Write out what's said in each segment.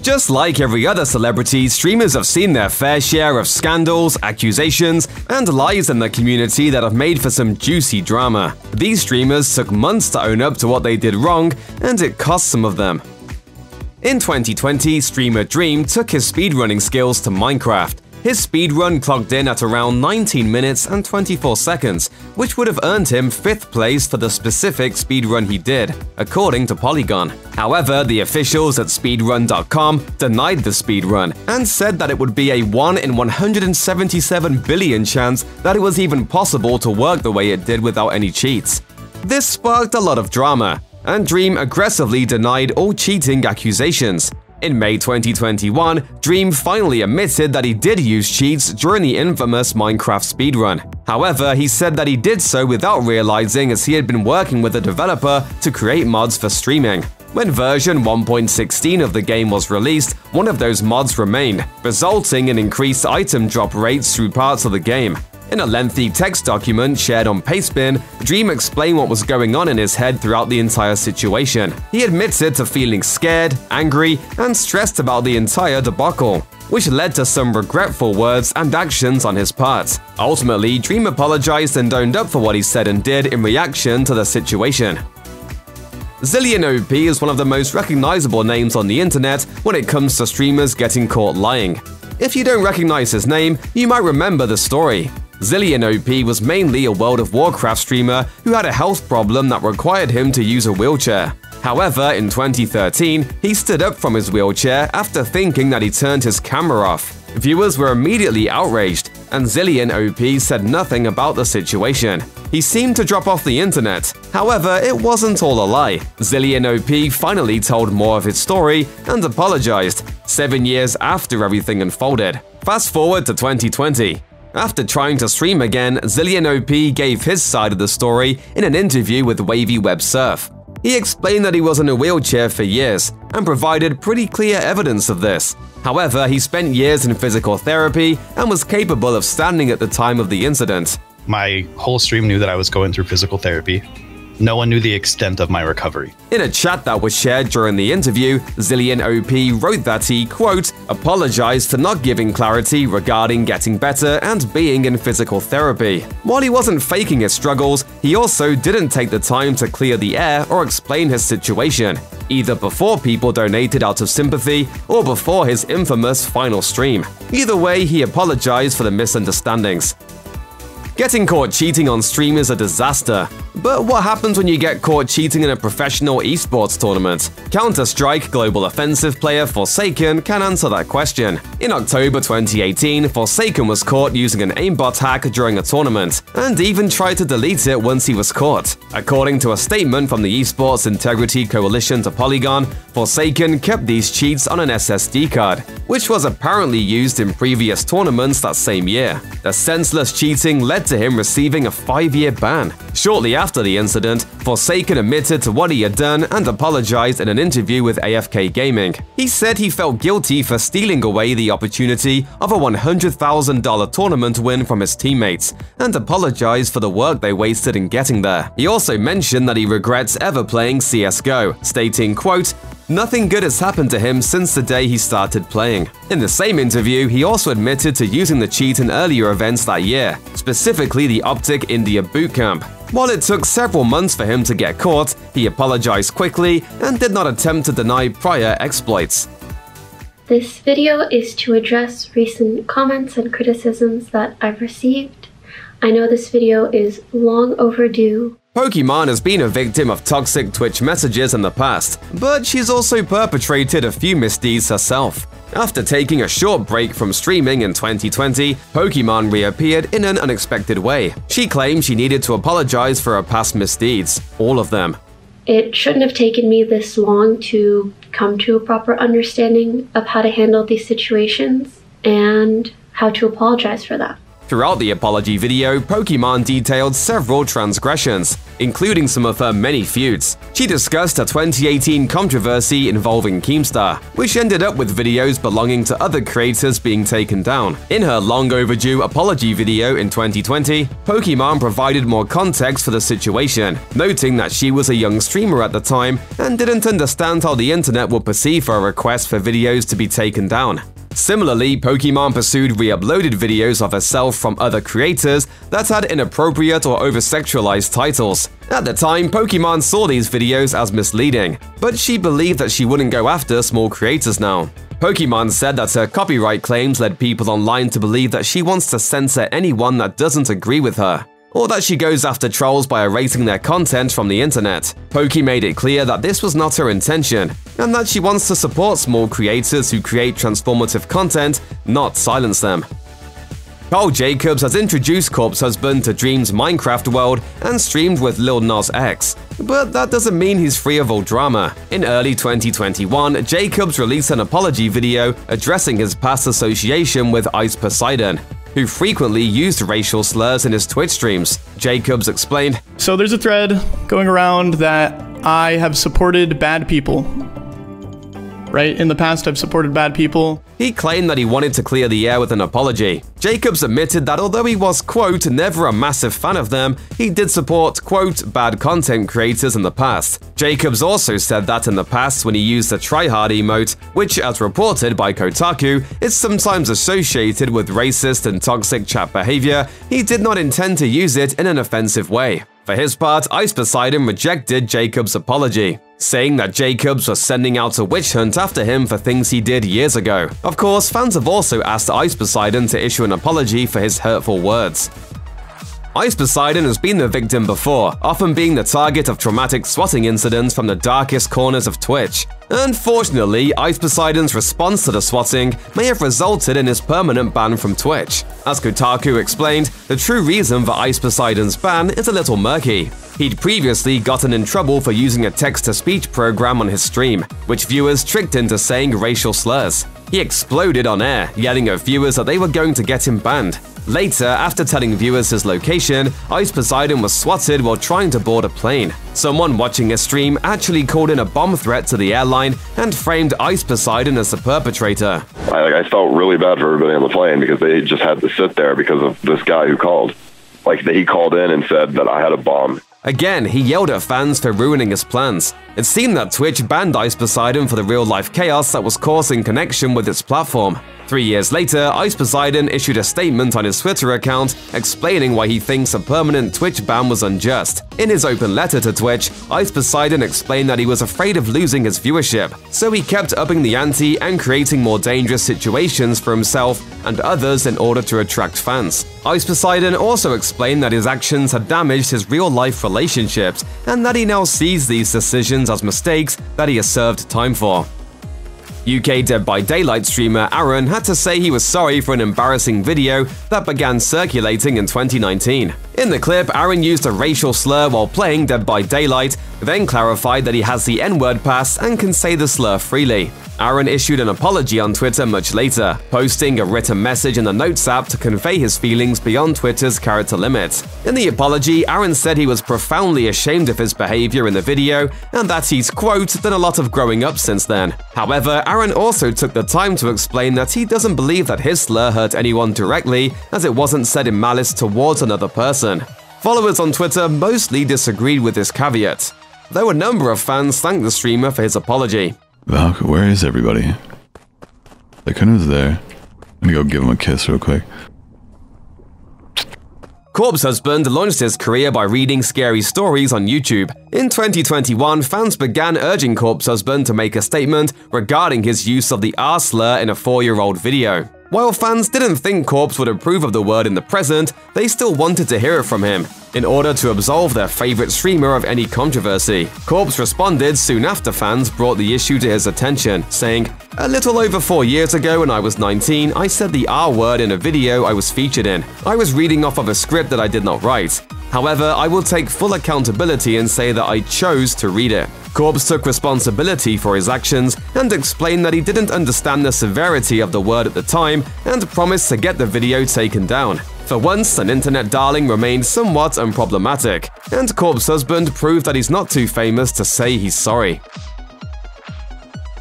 Just like every other celebrity, streamers have seen their fair share of scandals, accusations, and lies in the community that have made for some juicy drama. These streamers took months to own up to what they did wrong, and it cost some of them. In 2020, streamer Dream took his speedrunning skills to Minecraft. His speedrun clocked in at around 19 minutes and 24 seconds, which would have earned him 5th place for the specific speedrun he did, according to Polygon. However, the officials at speedrun.com denied the speedrun and said that it would be a 1 in 177 billion chance that it was even possible to work the way it did without any cheats. This sparked a lot of drama, and Dream aggressively denied all cheating accusations. In May 2021, Dream finally admitted that he did use cheats during the infamous Minecraft speedrun. However, he said that he did so without realizing, as he had been working with a developer to create mods for streaming. When version 1.16 of the game was released, one of those mods remained, resulting in increased item drop rates through parts of the game. In a lengthy text document shared on Pastebin, Dream explained what was going on in his head throughout the entire situation. He admitted to feeling scared, angry, and stressed about the entire debacle, which led to some regretful words and actions on his part. Ultimately, Dream apologized and owned up for what he said and did in reaction to the situation. Zilian OP is one of the most recognizable names on the internet when it comes to streamers getting caught lying. If you don't recognize his name, you might remember the story. Zilian OP was mainly a World of Warcraft streamer who had a health problem that required him to use a wheelchair. However, in 2013, he stood up from his wheelchair after thinking that he turned his camera off. Viewers were immediately outraged, and Zilian OP said nothing about the situation. He seemed to drop off the internet. However, it wasn't all a lie. Zilian OP finally told more of his story and apologized, 7 years after everything unfolded. Fast forward to 2020. After trying to stream again, Zilian OP gave his side of the story in an interview with Wavy Web Surf. He explained that he was in a wheelchair for years and provided pretty clear evidence of this. However, he spent years in physical therapy and was capable of standing at the time of the incident. My whole stream knew that I was going through physical therapy. No one knew the extent of my recovery. In a chat that was shared during the interview, Zilian OP wrote that he, quote, apologized for not giving clarity regarding getting better and being in physical therapy. While he wasn't faking his struggles, he also didn't take the time to clear the air or explain his situation, either before people donated out of sympathy or before his infamous final stream. Either way, he apologized for the misunderstandings. Getting caught cheating on stream is a disaster. But what happens when you get caught cheating in a professional esports tournament? Counter-Strike Global Offensive player Forsaken can answer that question. In October 2018, Forsaken was caught using an aimbot hack during a tournament, and even tried to delete it once he was caught. According to a statement from the Esports Integrity Coalition to Polygon, Forsaken kept these cheats on an SSD card, which was apparently used in previous tournaments that same year. The senseless cheating led to him receiving a 5-year ban. Shortly after the incident, Forsaken admitted to what he had done and apologized in an interview with AFK Gaming. He said he felt guilty for stealing away the opportunity of a $100,000 tournament win from his teammates and apologized for the work they wasted in getting there. He also mentioned that he regrets ever playing CSGO, stating, quote, nothing good has happened to him since the day he started playing. In the same interview, he also admitted to using the cheat in earlier events that year, specifically the Optic India Bootcamp. While it took several months for him to get caught, he apologized quickly and did not attempt to deny prior exploits. This video is to address recent comments and criticisms that I've received. I know this video is long overdue. Pokemon has been a victim of toxic Twitch messages in the past, but she's also perpetrated a few misdeeds herself. After taking a short break from streaming in 2020, Pokemon reappeared in an unexpected way. She claimed she needed to apologize for her past misdeeds, all of them. It shouldn't have taken me this long to come to a proper understanding of how to handle these situations and how to apologize for that. Throughout the apology video, Pokemon detailed several transgressions, including some of her many feuds. She discussed a 2018 controversy involving Keemstar, which ended up with videos belonging to other creators being taken down. In her long overdue apology video in 2020, Pokemon provided more context for the situation, noting that she was a young streamer at the time and didn't understand how the internet would perceive her request for videos to be taken down. Similarly, Pokemon pursued re-uploaded videos of herself from other creators that had inappropriate or over-sexualized titles. At the time, Pokemon saw these videos as misleading, but she believed that she wouldn't go after small creators now. Pokemon said that her copyright claims led people online to believe that she wants to censor anyone that doesn't agree with her, or that she goes after trolls by erasing their content from the internet. Poki made it clear that this was not her intention, and that she wants to support small creators who create transformative content, not silence them. Carl Jacobs has introduced Corpse Husband to Dream's Minecraft world and streamed with Lil Nas X, but that doesn't mean he's free of all drama. In early 2021, Jacobs released an apology video addressing his past association with Ice Poseidon, who frequently used racial slurs in his Twitch streams. Jacobs explained, "So there's a thread going around that I have supported bad people. Right? In the past, I've supported bad people." He claimed that he wanted to clear the air with an apology. Jacobs admitted that although he was, quote, never a massive fan of them, he did support, quote, bad content creators in the past. Jacobs also said that in the past when he used the tryhard emote, which, as reported by Kotaku, is sometimes associated with racist and toxic chat behavior, he did not intend to use it in an offensive way. For his part, Ice Poseidon rejected Jacobs' apology, saying that Jacobs was sending out a witch hunt after him for things he did years ago. Of course, fans have also asked Ice Poseidon to issue an apology for his hurtful words. Ice Poseidon has been the victim before, often being the target of traumatic swatting incidents from the darkest corners of Twitch. Unfortunately, Ice Poseidon's response to the swatting may have resulted in his permanent ban from Twitch. As Kotaku explained, the true reason for Ice Poseidon's ban is a little murky. He'd previously gotten in trouble for using a text-to-speech program on his stream, which viewers tricked into saying racial slurs. He exploded on air, yelling at viewers that they were going to get him banned. Later, after telling viewers his location, Ice Poseidon was swatted while trying to board a plane. Someone watching his stream actually called in a bomb threat to the airline and framed Ice Poseidon as the perpetrator. I felt really bad for everybody on the plane because they just had to sit there because of this guy who called. He called in and said that I had a bomb. Again, he yelled at fans for ruining his plans. It seemed that Twitch banned Ice Poseidon for the real-life chaos that was causing connection with its platform. 3 years later, Ice Poseidon issued a statement on his Twitter account explaining why he thinks a permanent Twitch ban was unjust. In his open letter to Twitch, Ice Poseidon explained that he was afraid of losing his viewership, so he kept upping the ante and creating more dangerous situations for himself and others in order to attract fans. Ice Poseidon also explained that his actions had damaged his real-life relationships and that he now sees these decisions as mistakes that he has served time for. UK Dead by Daylight streamer Aaron had to say he was sorry for an embarrassing video that began circulating in 2019. In the clip, Aaron used a racial slur while playing Dead by Daylight, then clarified that he has the N-word pass and can say the slur freely. Aaron issued an apology on Twitter much later, posting a written message in the Notes app to convey his feelings beyond Twitter's character limit. In the apology, Aaron said he was profoundly ashamed of his behavior in the video and that he's, quote, done a lot of growing up since then. However, Aaron also took the time to explain that he doesn't believe that his slur hurt anyone directly, as it wasn't said in malice towards another person. Followers on Twitter mostly disagreed with this caveat, though a number of fans thanked the streamer for his apology. Valk, where is everybody? They couldn't was there. I'm gonna go give him a kiss real quick. Corpse Husband launched his career by reading scary stories on YouTube. In 2021, fans began urging Corpse Husband to make a statement regarding his use of the R slur in a 4-year-old video. While fans didn't think Corpse would approve of the word in the present, they still wanted to hear it from him, in order to absolve their favorite streamer of any controversy. Corpse responded soon after fans brought the issue to his attention, saying, "A little over 4 years ago when I was 19, I said the R word in a video I was featured in. I was reading off of a script that I did not write. However, I will take full accountability and say that I chose to read it." Corpse took responsibility for his actions and explained that he didn't understand the severity of the word at the time and promised to get the video taken down. For once, an internet darling remained somewhat unproblematic, and Corpse Husband proved that he's not too famous to say he's sorry.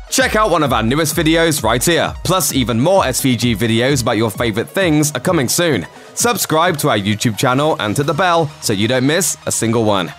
Check out one of our newest videos right here, plus even more SVG videos about your favorite things are coming soon. Subscribe to our YouTube channel and hit the bell so you don't miss a single one.